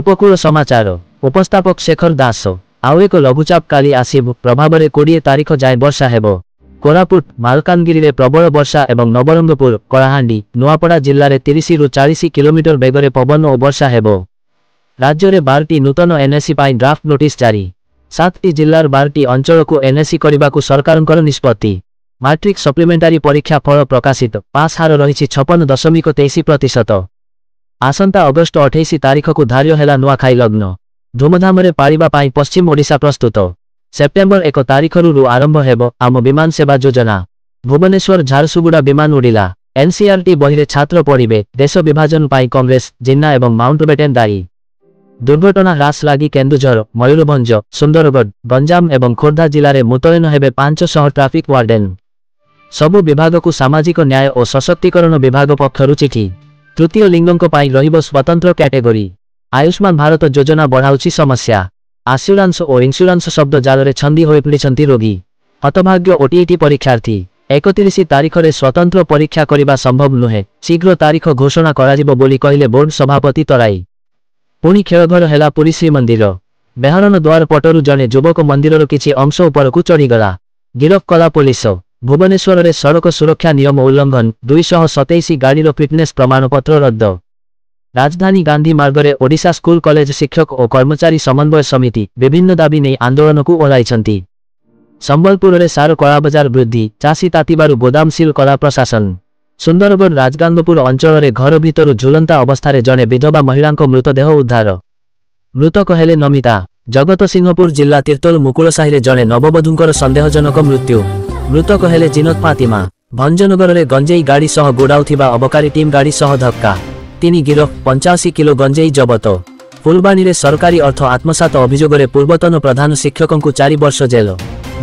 उपकूल समाचार उपस्थापक शेखर दास। आउ एक लघुचाप काली आसिब प्रभाव में 20 तारिख जाए वर्षा हेबो। कोरापुट मालकानगिरी में प्रबल वर्षा एवं नवरंगपुर कलाहांडी नुआपड़ा जिले में 30 रु 40 किलोमीटर बेगरे पवन और वर्षा हेबो। राज्य में 12टी नूतन एनएसी पाई ड्राफ्ट नोटिस जारी। 7टी जिलार 12टी अंचल को एनएसी करने को सरकार निष्पत्ति। मैट्रिक सप्लीमेंटारी परीक्षा फल प्रकाशित। पास हार रही 56.23%। आसंता अगस्ट 28 तारिख को धार्य है नुआखाई लग्न। धूमधाम रे पालिबा पाई पश्चिम ओडिशा प्रस्तुत। सेप्टेम्बर 1 तारिख रु आरंभ हेबो आम विमान सेवा योजना। भुवनेश्वर झारसुगुड़ा विमान उड़िला। एनसीईआरटी बही छात्र पढ़िबे। देश विभाजन पाई कांग्रेस जिन्ना एवं माउंटबेटेन दायी। दुर्घटना ह्रास लगी केन्दुझर मयूरभंज सुंदरगढ़ गंजाम एवं खोर्धा जिले में मुतयन हेबे 500 ट्राफिक वार्डेन। सबु विभाग को सामाजिक न्याय और सशक्तिकरण विभाग पक्षरु चिठी। तृतीय लिंगों पाई रहिबो स्वतंत्र कैटेगरी। आयुष्मान भारत योजना बढ़ाउछि समस्या। आश्योरांस और इन्स्योरांस शब्द जाल छंदी होई पड़िछंती रोगी। हतभाग्य ओटीईटी परीक्षार्थी। 31 तारिख रे स्वतंत्र परीक्षा करिबा संभव नुहे। शीघ्र तारिख घोषणा कराजिबो बोली कहिले बोर्ड सभापति तराई। पुणी खेलघर हेला पुरी श्रीमंदिर। बेहरन द्वार पटरु जने युवक मंदिरर किछि अंश उपरकु चढ़ीगला। गिरफ कला पुलिस। भुवनेश्वर रे सड़क सुरक्षा नियम उल्लंघन 227 गाड़ीर फिटनेस प्रमाणपत्र रद्द। राजधानी गांधी मार्ग में ओडिशा स्कूल कॉलेज शिक्षक और कर्मचारी समन्वय समिति विभिन्न दाबी नहीं आंदोलन को ओह्लाइछंती। संबलपुर में सार कला बजार वृद्धि। चाषी तातीबारु गोदाम सील कला प्रशासन। सुंदरगढ़ राजगांगपुर अंचल में घर भितर झुलंता अवस्था जड़े विधवा महिला मृतदेह उद्धार। मृतक हेले नमिता। जगत सिंहपुर जिला तीर्तोल मुकुलसाही जड़े नववधूंकर संदेहजनक मृत्यु। मृतक हेले जिनत फातिमा। भंजनगर में गंजेई गाड़ी सह गोड़ाउथिबा अबकारी टीम गाड़ी सह धक्का। 3 गिरफ 85 किलो गंजेई जबत। फुलबाणी रे सरकारी अर्थ आत्मसात अभियोग रे पूर्वतन प्रधान शिक्षक को 4 वर्ष जेल।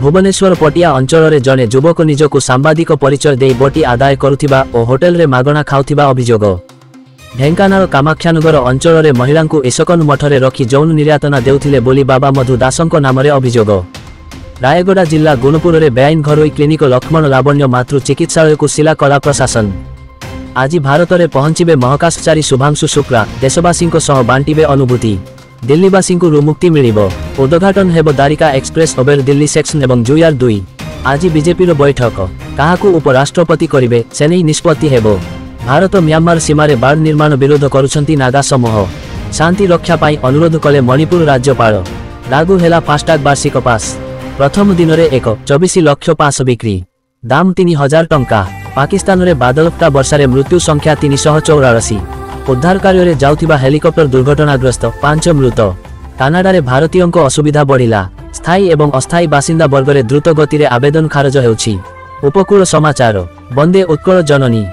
भुवनेश्वर पटिया अंचल में जड़े युवक निजक सांबादिक परिचय दे बटी आदाय करुथिबा और होटेल रे मागणा खाउथिबा अभियोग। ढेंकानाल कामाक्षानगर अंचल में महिला को एसकन मठरे रखी यौन निर्यातना देउथिले बोली बाबा मधु दासंक नामरे अभियोग। रायगड़ा जिला गुणपुर में बेआईन घरोई क्लिनिक लक्ष्मण लावण्य मातृ चिकित्सालय को शिला कला प्रशासन। आज भारत में पहुंचे महाकाशचारी शुभांशु शुक्ला। देशवासी बांटिबे अनुभूति। दिल्लीवासी को मुक्ति मिलिबो। उद्घाटन हेबो Dwarka expressway Delhi section एवं जुयार 2। आज बीजेपी बैठक। काहाकू उपराष्ट्रपति करिबे सेनै निष्पत्ति हेबो। भारत म्यांमार सीमार बाड़ निर्माण विरोध करुछंती नागा समूह। शांति रक्षा पाई अनुरोध कले मणिपुर राज्यपाल। लागू हेला फास्टैग वार्षिक पास। प्रथम दिन में 24 लाख पास बिक्री। दाम 3000 टंका। पाकिस्तान में बादलफटा वर्षा मृत्यु संख्या 384। उद्धार कार्य जाउथिबा हेलिकॉप्टर दुर्घटनाग्रस्त 5 मृत। कानाडा रे भारतीयों को असुविधा बढ़िला। स्थायी एवं अस्थायी बासिंदा वर्ग में द्रुत गति आवेदन खारज हेउछि। उपकूल समाचार। वंदे उत्कल जननी।